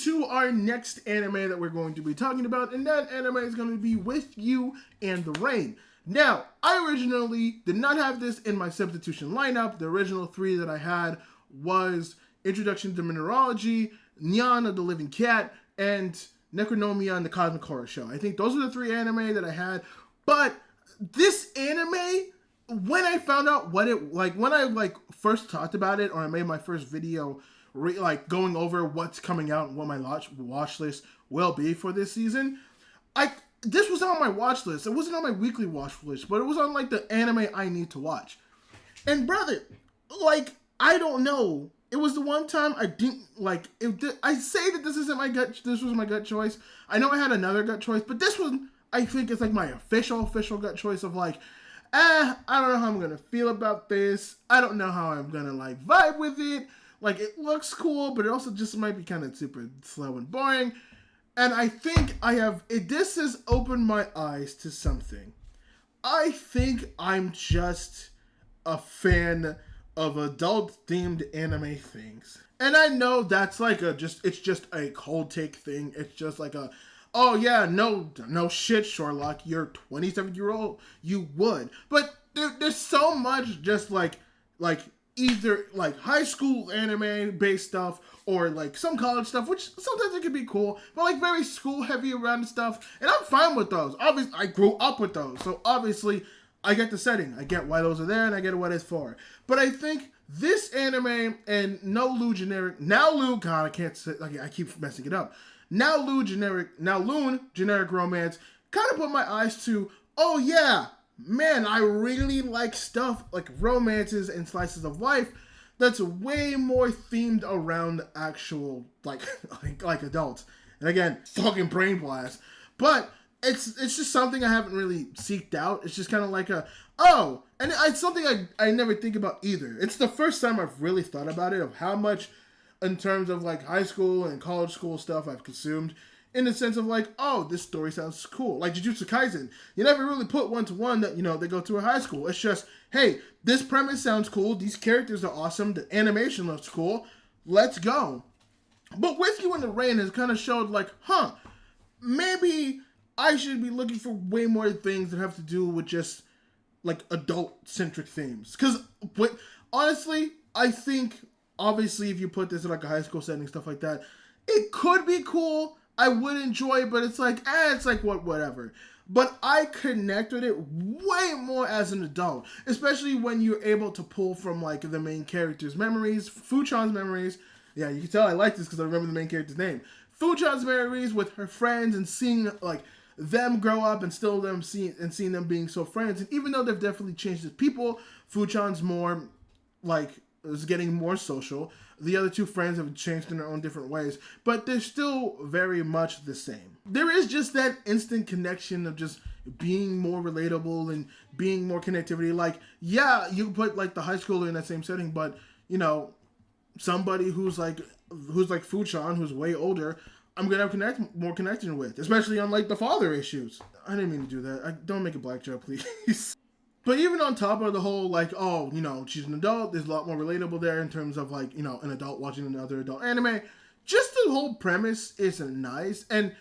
to our next anime that we're going to be talking about, and that anime is going to be With You and the Rain. Now, I originally did not have this in my substitution lineup. The original three that I had was Introduction to Mineralogy, Nyan of the Living Cat, and Necronomia and the Cosmic Horror Show. I think those are the three anime that I had, but this anime, when I found out what it, when I first talked about it, or I made my first video going over what's coming out and what my watch list will be for this season, this was on my watch list. It wasn't on my weekly watch list, but it was on the anime I need to watch. And brother, I don't know. It was the one time I didn't I say that this isn't my gut. This was my gut choice. I know I had another gut choice, but this one I think is my official gut choice of I don't know how I'm gonna feel about this. I don't know how I'm gonna vibe with it. It looks cool, but it also just might be kind of super slow and boring. And I think this has opened my eyes to something. I think I'm just a fan of adult-themed anime things. And I know that's it's just a cold take thing. It's just oh yeah, no shit, Sherlock, you're 27-year-old, you would. But there's so much just either high school anime based stuff or some college stuff, which sometimes it can be cool, but very school heavy around stuff, and I'm fine with those. Obviously, I grew up with those, so obviously I get the setting, I get why those are there, and I get what it's for. But I think this anime and Loon generic romance kind of put my eyes to, oh yeah, man, I really like stuff like romances and slices of life that's way more themed around actual like adults. And again, fucking brain blast. But it's just something I haven't really seeked out. It's just kind of and it's something I never think about either. It's the first time I've really thought about it, of how much in terms of high school and college school stuff I've consumed, in the sense of oh, this story sounds cool. Like Jujutsu Kaisen, you never really put one to one that, they go to a high school. It's just, hey, this premise sounds cool, these characters are awesome, the animation looks cool, let's go. But With You in the Rain has kind of showed maybe I should be looking for way more things that have to do with just adult-centric themes. Because honestly, I think obviously if you put this in a high school setting, stuff like that, it could be cool. I would enjoy it, but it's whatever. But I connect with it way more as an adult, especially when you're able to pull from the main character's memories, Fuchan's memories. Yeah, you can tell I like this because I remember the main character's name. Fuchan's memories with her friends and seeing them grow up and still seeing them being so friends. And even though they've definitely changed as people, Fuchan's more is getting more social. The other two friends have changed in their own different ways, but they're still very much the same. There is just that instant connection of just being more relatable and being more connectivity. Yeah, you put the high schooler in that same setting, but somebody who's Fuchan, who's way older, I'm gonna have more connection with, especially on the father issues. I didn't mean to do that. Don't make a black joke, please. But even on top of the whole, she's an adult, there's a lot more relatable there in terms of, an adult watching another adult anime. Just the whole premise is nice. And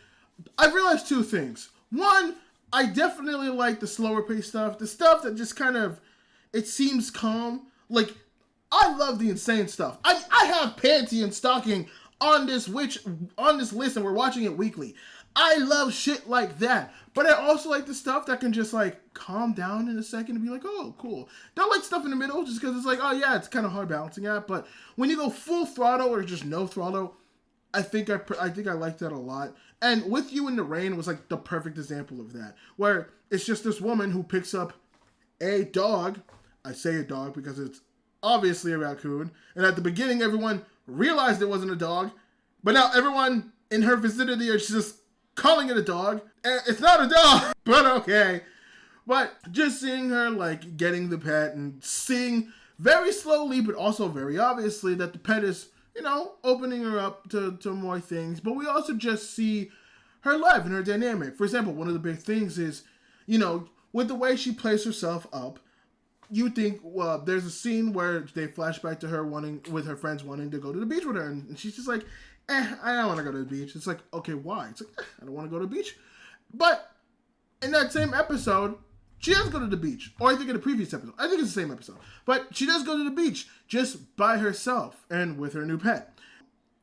I've realized two things. One, I definitely like the slower paced stuff. The stuff that just kind of, it seems calm. I love the insane stuff. I have Panty and Stocking on this list, and we're watching it weekly. I love shit like that. But I also like the stuff that can just calm down in a second and be oh, cool. Don't like stuff in the middle just because it's oh yeah, it's kind of hard balancing out. But when you go full throttle or just no throttle, I think I like that a lot. And With You in the Rain was the perfect example of that, where it's just this woman who picks up a dog. I say a dog because it's obviously a raccoon. And at the beginning, everyone realized it wasn't a dog, but now everyone in her vicinity is just calling it a dog. It's not a dog, but okay. But just seeing her getting the pet and seeing very slowly, but also very obviously that the pet is, opening her up to more things. But we also just see her life and her dynamic. For example, one of the big things is, with the way she plays herself up, you think, well, there's a scene where they flash back to her with her friends wanting to go to the beach with her. And she's just I don't want to go to the beach. It's like, okay, why? It's like, I don't want to go to the beach. But in that same episode, she does go to the beach. Or I think in the previous episode. I think it's the same episode. But she does go to the beach just by herself and with her new pet.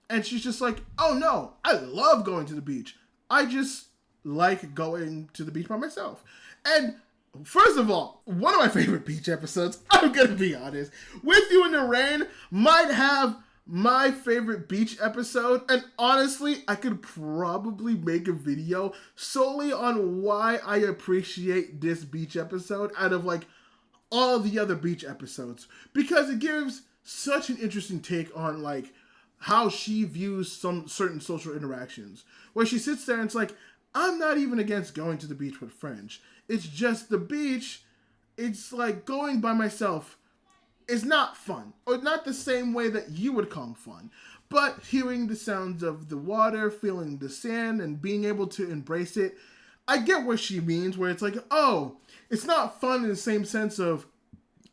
And she's just like, oh no, I love going to the beach. I just like going to the beach by myself. And first of all, one of my favorite beach episodes, I'm going to be honest, With You in the Rain might have my favorite beach episode. And honestly, I could probably make a video solely on why I appreciate this beach episode out of like all the other beach episodes. Because it gives such an interesting take on like how she views some certain social interactions. Where she sits there and it's like, I'm not even against going to the beach with friends. It's just the beach, it's like going by myself is not fun. Or not the same way that you would call fun. But hearing the sounds of the water, feeling the sand, and being able to embrace it, I get what she means, where it's like, oh, it's not fun in the same sense of,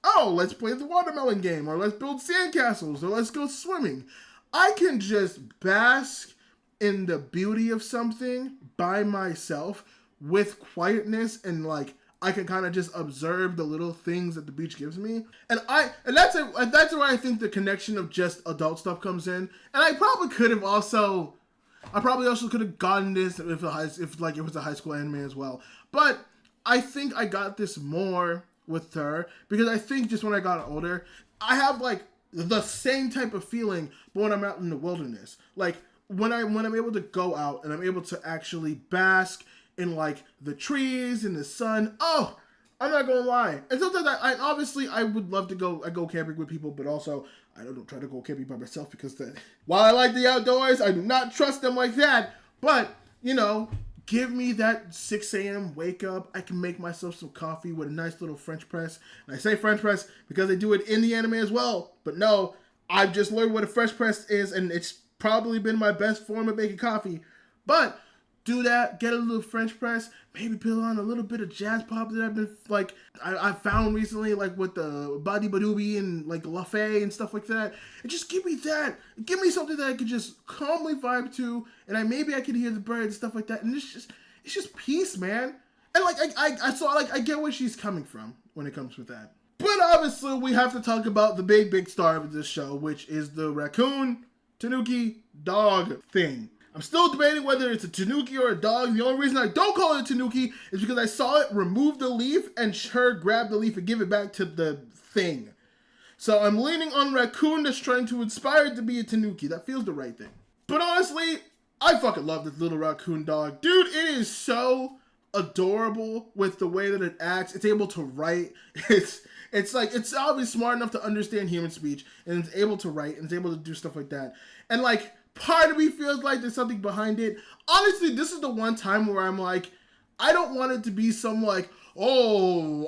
oh, let's play the watermelon game, or let's build sandcastles, or let's go swimming. I can just bask in the beauty of something by myself with quietness, and like I can kind of just observe the little things that the beach gives me. And that's where I think the connection of just adult stuff comes in. And I probably also could have gotten this if it was a high school anime as well. But I think I got this more with her because I think just when I got older, I have like the same type of feeling, but when I'm out in the wilderness, like when I'm able to go out and I'm able to actually bask in like the trees and the sun. Oh, I'm not gonna lie. And sometimes I would love to go. I go camping with people, but also I don't try to go camping by myself because while I like the outdoors, I do not trust them like that. But you know, give me that 6 a.m. wake up. I can make myself some coffee with a nice little French press. And I say French press because they do it in the anime as well. But no, I've just learned what a French press is, and it's probably been my best form of making coffee. But do that, get a little French press, maybe put on a little bit of jazz pop that I've been, like, I found recently, like, with the Badi Badoobi and, like, La Fay and stuff like that. And just give me that. Give me something that I could just calmly vibe to, and maybe I could hear the birds and stuff like that. And it's just peace, man. And, like, I get where she's coming from when it comes with that. But obviously, we have to talk about the big star of this show, which is the raccoon, tanuki, dog thing. I'm still debating whether it's a tanuki or a dog. The only reason I don't call it a tanuki is because I saw it remove the leaf and her grab the leaf and give it back to the thing. So I'm leaning on raccoon that's trying to inspire it to be a tanuki. That feels the right thing. But honestly, I fucking love this little raccoon dog. Dude, it is so adorable with the way that it acts. It's able to write. It's like, it's obviously smart enough to understand human speech, and it's able to write, and it's able to do stuff like that. And like, part of me feels like there's something behind it. Honestly, this is the one time where I'm like, I don't want it to be some like, oh,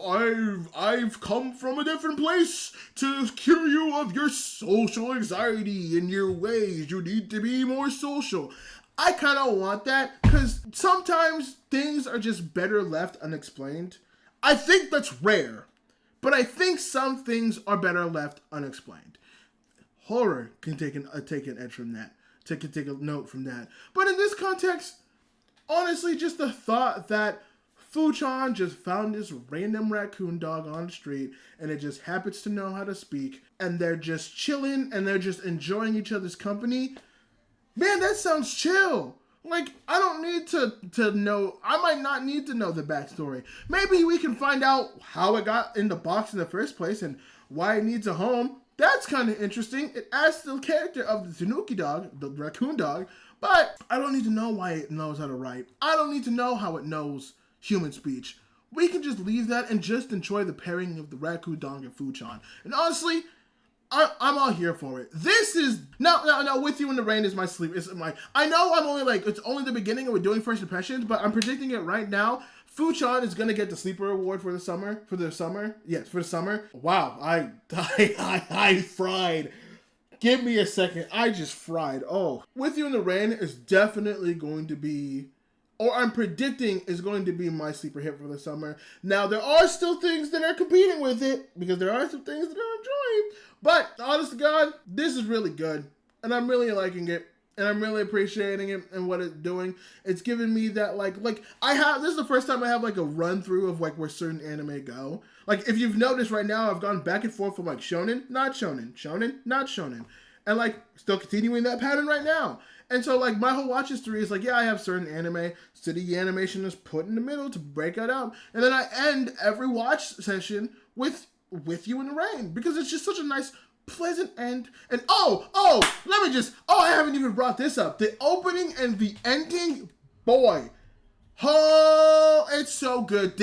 I've come from a different place to cure you of your social anxiety and your ways. You need to be more social. I kind of want that because sometimes things are just better left unexplained. I think that's rare, but I think some things are better left unexplained. Horror can take an edge from that. Take a note from that. But in this context, honestly, just the thought that Fu-chan just found this random raccoon dog on the street and it just happens to know how to speak and they're just chilling and they're just enjoying each other's company. Man, that sounds chill. Like, I don't need to know, I might not need to know the backstory. Maybe we can find out how it got in the box in the first place and why it needs a home. That's kind of interesting. It adds to the character of the tanuki dog, the raccoon dog, but I don't need to know why it knows how to write. I don't need to know how it knows human speech. We can just leave that and just enjoy the pairing of the raccoon dog and Fu-chan. And honestly, I'm all here for it. This is now With You in the Rain is my sleep. I know I'm only like, it's only the beginning and we're doing first impressions, but I'm predicting it right now. Fu-chan is gonna get the sleeper award for the summer. Yes, for the summer. Wow, I fried. Give me a second. I just fried. Oh, With You in the Rain is definitely going to be, or I'm predicting is going to be my sleeper hit for the summer. Now, there are still things that are competing with it because there are some things that I'm enjoying. But honest to God, this is really good, and I'm really liking it. and I'm really appreciating it and what it's doing. It's giving me that this is the first time I have like a run through of like where certain anime go. Like if you've noticed right now, I've gone back and forth from like shonen, not shonen, shonen, not shonen, and like still continuing that pattern right now. And so like my whole watch history is like, yeah, I have certain anime, city animation is put in the middle to break it up, and then I end every watch session with You in the Rain because it's just such a nice, pleasant end. And I haven't even brought this up. The opening and the ending, boy, oh, it's so good.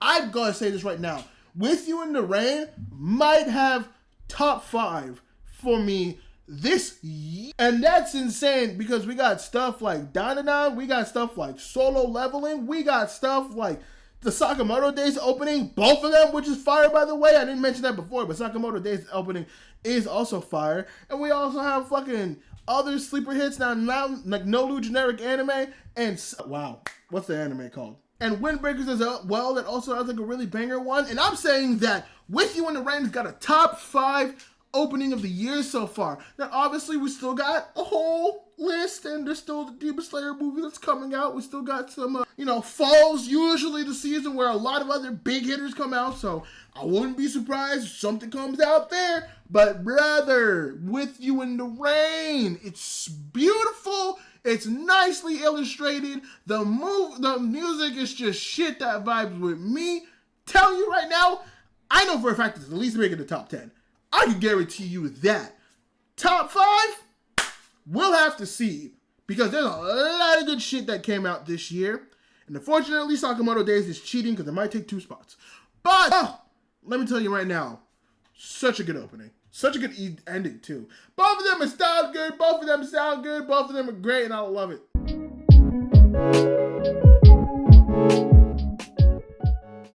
I'm gonna say this right now. With You in the Rain might have top 5 for me this year. And that's insane because we got stuff like Dandadan, we got stuff like Solo Leveling, we got stuff like the Sakamoto Days opening, both of them, which is fire, by the way. I didn't mention that before, but Sakamoto Days opening is also fire. And we also have fucking other sleeper hits now like Nolu generic anime, and wow, what's the anime called? And Windbreakers as well, that also has like a really banger one. And I'm saying that With You in the Rain has got a top 5 opening of the year so far. Now, obviously, we still got a whole list, and there's still the Demon Slayer movie that's coming out. We still got some, fall's usually the season where a lot of other big hitters come out, so I wouldn't be surprised if something comes out there. But brother, With You in the Rain, it's beautiful. It's nicely illustrated. The music is just shit that vibes with me. Telling you right now, I know for a fact it's at least making the top 10. I can guarantee you that. Top 5? We'll have to see. Because there's a lot of good shit that came out this year. And unfortunately, Sakamoto Days is cheating because it might take 2 spots. But, let me tell you right now, such a good opening. Such a good ending, too. Both of them are styled good. Both of them sound good. Both of them are great, and I love it.